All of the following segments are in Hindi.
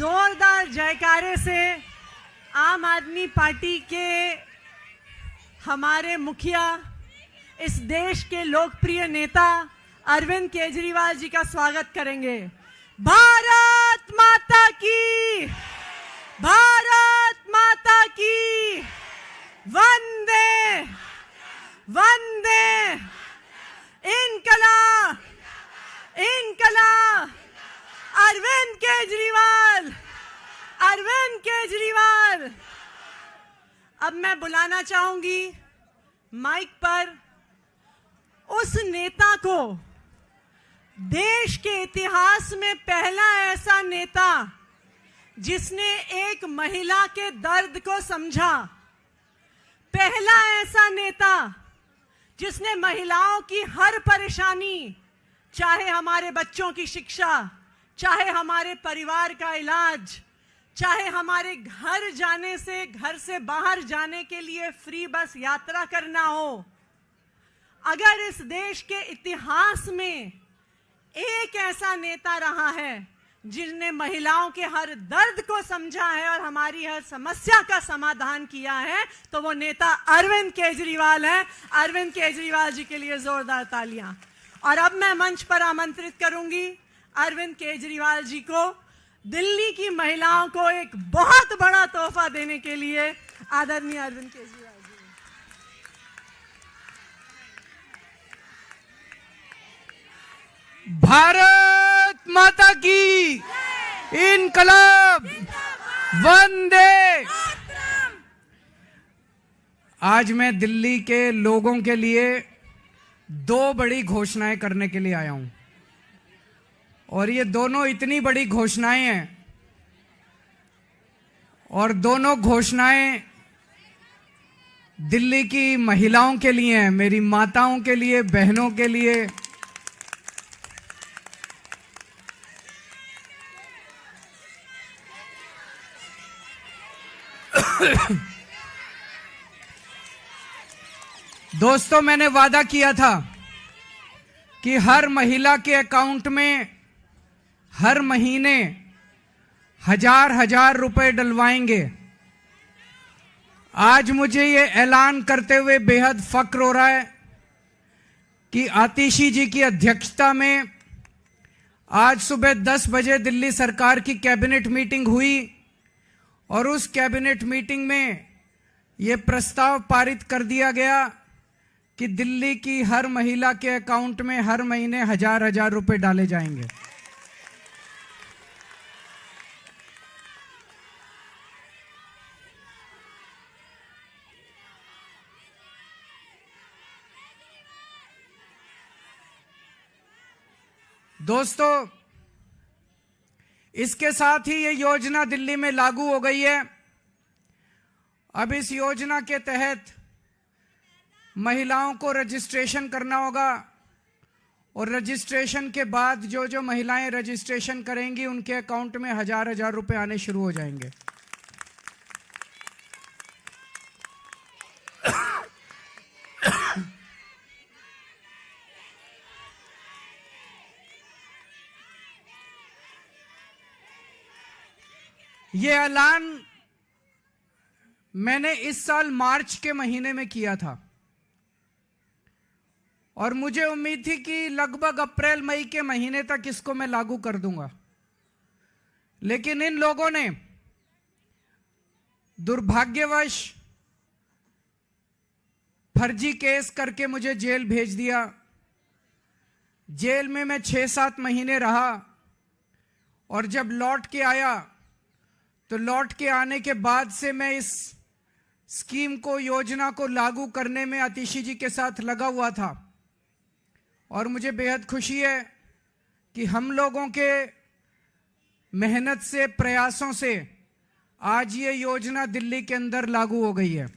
जोरदार जयकारे से आम आदमी पार्टी के हमारे मुखिया, इस देश के लोकप्रिय नेता अरविंद केजरीवाल जी का स्वागत करेंगे। भारत माता की, भारत माता की, वंदे वंदे, इनकलाब इनकलाब, अरविंद केजरीवाल, अरविंद केजरीवाल। अब मैं बुलाना चाहूंगी माइक पर उस नेता को, देश के इतिहास में पहला ऐसा नेता जिसने एक महिला के दर्द को समझा, पहला ऐसा नेता जिसने महिलाओं की हर परेशानी, चाहे हमारे बच्चों की शिक्षा, चाहे हमारे परिवार का इलाज, चाहे हमारे घर से बाहर जाने के लिए फ्री बस यात्रा करना हो, अगर इस देश के इतिहास में एक ऐसा नेता रहा है जिसने महिलाओं के हर दर्द को समझा है और हमारी हर समस्या का समाधान किया है, तो वो नेता अरविंद केजरीवाल है। अरविंद केजरीवाल जी के लिए जोरदार तालियां। और अब मैं मंच पर आमंत्रित करूंगी अरविंद केजरीवाल जी को, दिल्ली की महिलाओं को एक बहुत बड़ा तोहफा देने के लिए। आदरणीय अरविंद केजरीवाल जी। भारत माता की, इनकलाब, वंदे। आज मैं दिल्ली के लोगों के लिए दो बड़ी घोषणाएं करने के लिए आया हूं, और ये दोनों इतनी बड़ी घोषणाएं हैं, और दोनों घोषणाएं दिल्ली की महिलाओं के लिए हैं, मेरी माताओं के लिए, बहनों के लिए। दोस्तों, मैंने वादा किया था कि हर महिला के अकाउंट में हर महीने हजार रुपए डलवाएंगे। आज मुझे ये ऐलान करते हुए बेहद फक्र हो रहा है कि आतिशी जी की अध्यक्षता में आज सुबह 10 बजे दिल्ली सरकार की कैबिनेट मीटिंग हुई, और उस कैबिनेट मीटिंग में ये प्रस्ताव पारित कर दिया गया कि दिल्ली की हर महिला के अकाउंट में हर महीने हजार रुपए डाले जाएंगे। दोस्तों, इसके साथ ही ये योजना दिल्ली में लागू हो गई है। अब इस योजना के तहत महिलाओं को रजिस्ट्रेशन करना होगा, और रजिस्ट्रेशन के बाद जो जो महिलाएं रजिस्ट्रेशन करेंगी उनके अकाउंट में हजार रुपए आने शुरू हो जाएंगे। ये ऐलान मैंने इस साल मार्च के महीने में किया था, और मुझे उम्मीद थी कि लगभग अप्रैल मई के महीने तक इसको मैं लागू कर दूंगा। लेकिन इन लोगों ने दुर्भाग्यवश फर्जी केस करके मुझे जेल भेज दिया। जेल में मैं 6-7 महीने रहा, और जब लौट के आया तो लौट के आने के बाद से मैं इस स्कीम को, योजना को लागू करने में आतिशी जी के साथ लगा हुआ था। और मुझे बेहद खुशी है कि हम लोगों के मेहनत से, प्रयासों से आज ये योजना दिल्ली के अंदर लागू हो गई है।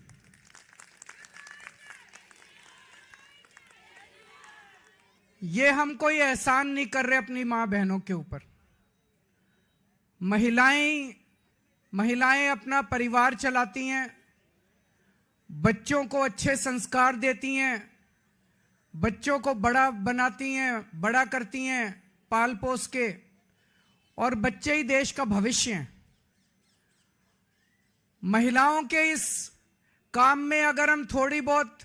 ये हम कोई एहसान नहीं कर रहे अपनी मां बहनों के ऊपर। महिलाएं अपना परिवार चलाती हैं, बच्चों को अच्छे संस्कार देती हैं, बच्चों को बड़ा बनाती हैं, बड़ा करती हैं पाल पोस के, और बच्चे ही देश का भविष्य हैं। महिलाओं के इस काम में अगर हम थोड़ी बहुत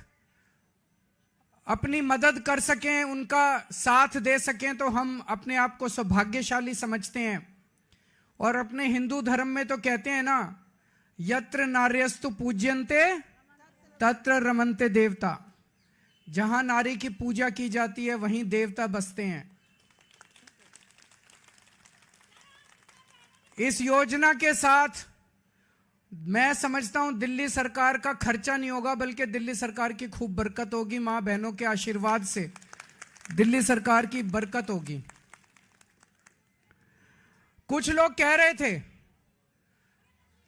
अपनी मदद कर सकें, उनका साथ दे सकें, तो हम अपने आप को सौभाग्यशाली समझते हैं। और अपने हिंदू धर्म में तो कहते हैं ना, यत्र नार्यस्तु पूज्यन्ते तत्र रमन्ते देवता। जहां नारी की पूजा की जाती है वहीं देवता बसते हैं। इस योजना के साथ मैं समझता हूं दिल्ली सरकार का खर्चा नहीं होगा, बल्कि दिल्ली सरकार की खूब बरकत होगी। मां बहनों के आशीर्वाद से दिल्ली सरकार की बरकत होगी। कुछ लोग कह रहे थे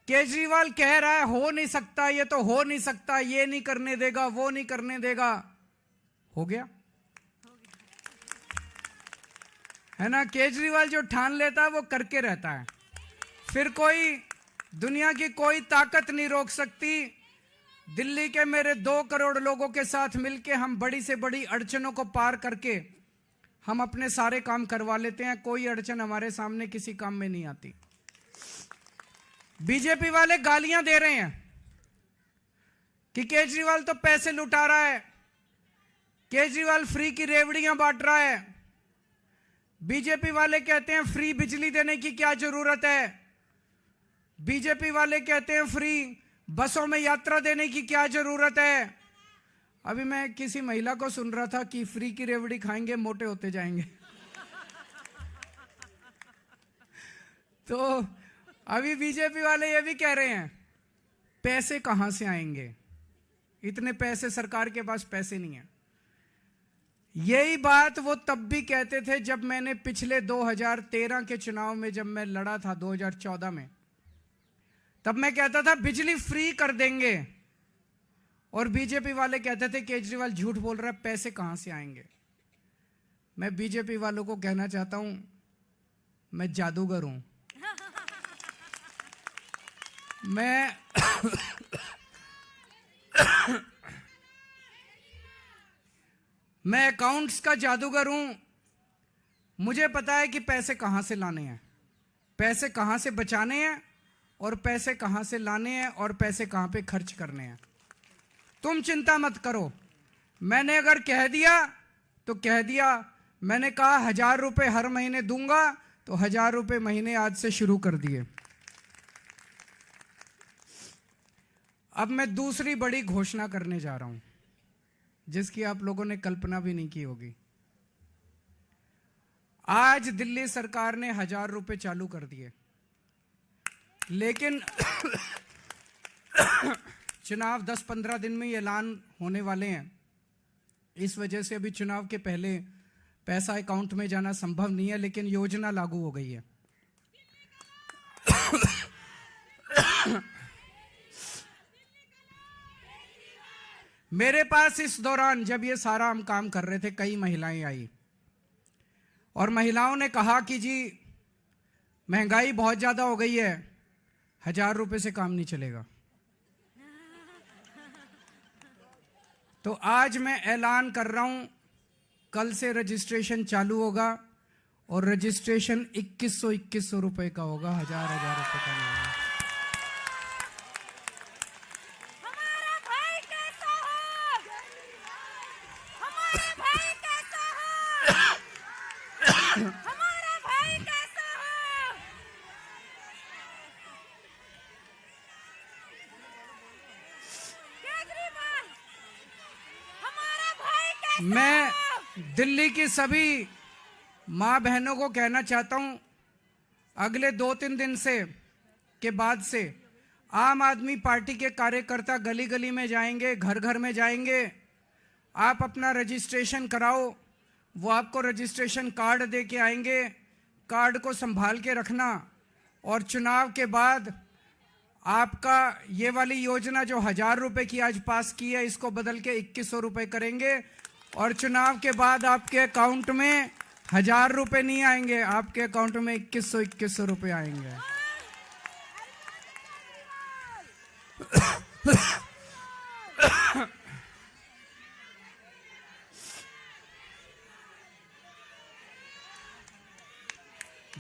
केजरीवाल कह रहा है हो नहीं सकता, ये तो हो नहीं सकता, ये नहीं करने देगा, वो नहीं करने देगा। हो गया है ना। केजरीवाल जो ठान लेता है वो करके रहता है, फिर कोई दुनिया की कोई ताकत नहीं रोक सकती। दिल्ली के मेरे 2 करोड़ लोगों के साथ मिलके हम बड़ी से बड़ी अड़चनों को पार करके हम अपने सारे काम करवा लेते हैं। कोई अड़चन हमारे सामने किसी काम में नहीं आती। बीजेपी वाले गालियां दे रहे हैं कि केजरीवाल तो पैसे लुटा रहा है, केजरीवाल फ्री की रेवड़ियां बांट रहा है। बीजेपी वाले कहते हैं फ्री बिजली देने की क्या जरूरत है, बीजेपी वाले कहते हैं फ्री बसों में यात्रा देने की क्या जरूरत है। अभी मैं किसी महिला को सुन रहा था कि फ्री की रेवड़ी खाएंगे मोटे होते जाएंगे। तो अभी बीजेपी वाले ये भी कह रहे हैं पैसे कहां से आएंगे, इतने पैसे सरकार के पास पैसे नहीं है। यही बात वो तब भी कहते थे जब मैंने पिछले 2013 के चुनाव में जब मैं लड़ा था 2014 में, तब मैं कहता था बिजली फ्री कर देंगे, और बीजेपी वाले कहते थे केजरीवाल झूठ बोल रहा है, पैसे कहां से आएंगे। मैं बीजेपी वालों को कहना चाहता हूं मैं जादूगर हूं। मैं अकाउंट्स का जादूगर हूं। मुझे पता है कि पैसे कहां से लाने हैं, पैसे कहां से बचाने हैं, और पैसे कहां से लाने हैं, और पैसे कहां पे खर्च करने हैं। तुम चिंता मत करो। मैंने अगर कह दिया तो कह दिया। मैंने कहा 1000 रुपए हर महीने दूंगा, तो 1000 रुपए महीने आज से शुरू कर दिए। अब मैं दूसरी बड़ी घोषणा करने जा रहा हूं, जिसकी आप लोगों ने कल्पना भी नहीं की होगी। आज दिल्ली सरकार ने 1000 रुपए चालू कर दिए, लेकिन चुनाव 10-15 दिन में ऐलान होने वाले हैं। इस वजह से अभी चुनाव के पहले पैसा अकाउंट में जाना संभव नहीं है, लेकिन योजना लागू हो गई है। मेरे पास इस दौरान जब ये सारा हम काम कर रहे थे, कई महिलाएं आई और महिलाओं ने कहा कि जी महंगाई बहुत ज्यादा हो गई है, 1000 रुपए से काम नहीं चलेगा। तो आज मैं ऐलान कर रहा हूं, कल से रजिस्ट्रेशन चालू होगा, और रजिस्ट्रेशन 2100 रुपए का होगा, 1000 रुपए का नहीं होगा। हमारा भाई कैसा हो? हमारा भाई कैसा हो? हमारा भाई कैसा हो? केजरीवाल, हमारा भाई कैसा मैं हो? दिल्ली की सभी मां बहनों को कहना चाहता हूं, अगले 2-3 दिन से के बाद से आम आदमी पार्टी के कार्यकर्ता गली गली में जाएंगे, घर घर में जाएंगे। आप अपना रजिस्ट्रेशन कराओ, वो आपको रजिस्ट्रेशन कार्ड दे के आएंगे। कार्ड को संभाल के रखना, और चुनाव के बाद आपका ये वाली योजना जो 1000 रुपए की आज पास की है, इसको बदल के 2100 रुपए करेंगे। और चुनाव के बाद आपके अकाउंट में 1000 रुपए नहीं आएंगे, आपके अकाउंट में 2100 रुपए आएंगे।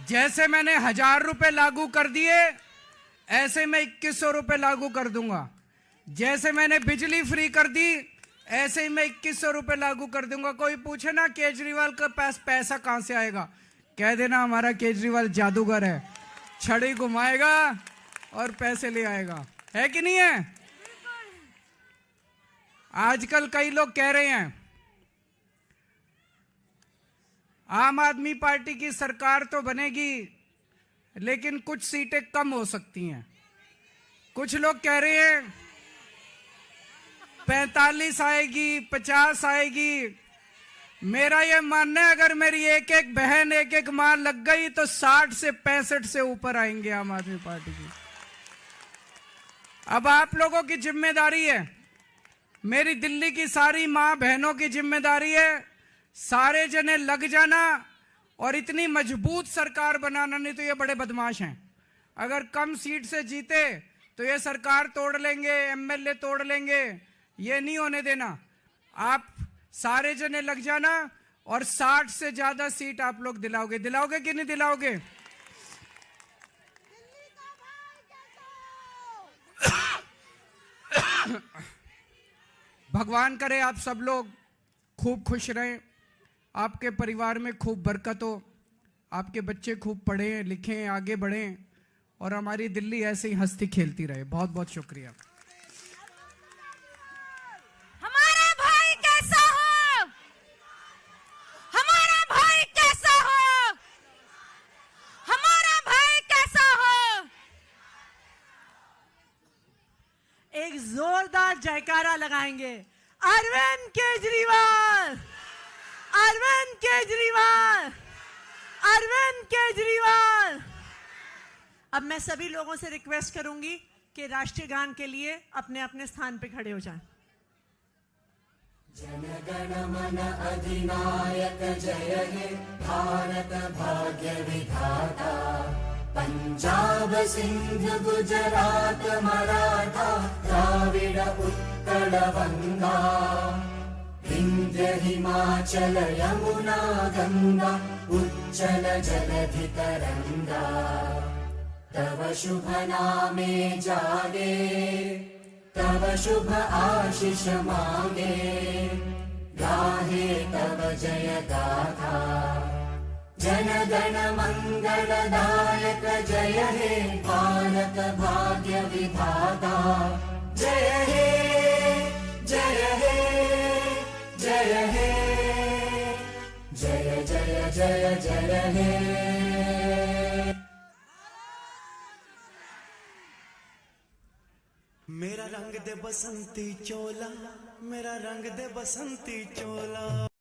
जैसे मैंने 1000 रुपए लागू कर दिए, ऐसे मैं 2100 रुपए लागू कर दूंगा। जैसे मैंने बिजली फ्री कर दी, ऐसे ही मैं 2100 रुपए लागू कर दूंगा। कोई पूछे ना केजरीवाल के पास पैसा कहां से आएगा, कह देना हमारा केजरीवाल जादूगर है, छड़ी घुमाएगा और पैसे ले आएगा। है कि नहीं है? आजकल कई लोग कह रहे हैं आम आदमी पार्टी की सरकार तो बनेगी लेकिन कुछ सीटें कम हो सकती हैं। कुछ लोग कह रहे हैं 45 आएगी, 50 आएगी। मेरा यह मानना है अगर मेरी एक एक बहन, एक एक मां लग गई तो 60 से 65 से ऊपर आएंगे आम आदमी पार्टी की। अब आप लोगों की जिम्मेदारी है, मेरी दिल्ली की सारी मां बहनों की जिम्मेदारी है, सारे जने लग जाना और इतनी मजबूत सरकार बनाना। नहीं तो ये बड़े बदमाश हैं, अगर कम सीट से जीते तो ये सरकार तोड़ लेंगे, एमएलए तोड़ लेंगे। ये नहीं होने देना। आप सारे जने लग जाना और 60 से ज्यादा सीट आप लोग दिलाओगे। दिलाओगे कि नहीं दिलाओगे? भगवान करे आप सब लोग खूब खुश रहें, आपके परिवार में खूब बरकत हो, आपके बच्चे खूब पढ़ें लिखें, आगे बढ़ें और हमारी दिल्ली ऐसे ही हंसती खेलती रहे। बहुत बहुत शुक्रिया। हमारा भाई कैसा हो? हमारा भाई कैसा हो? हमारा भाई कैसा हो? एक जोरदार जयकारा लगाएंगे, अरविंद केजरीवाल, अरविंद केजरीवाल, अरविंद केजरीवाल। अब मैं सभी लोगों से रिक्वेस्ट करूंगी कि राष्ट्रीय गान के लिए अपने अपने स्थान पे खड़े हो जाएं। जनगण मन अधिनायक जय हे भारत भाग्य विधाता, पंजाब सिंध गुजरात मराठा द्राविड उत्कल गंगा, विंध्य हिमाचल यमुना गंगा उच्चल जलधि तरंगा, तव शुभ नामे जागे, तव शुभ आशीष मांगे, गाहे तव जय गाथा। जन गण मंगलदायक जय हे भारत भाग्य विधाता, जय हे जय हे जय हे जय जय जय जय हे। मेरा रंग दे बसंती चोला, मेरा रंग दे बसंती चोला।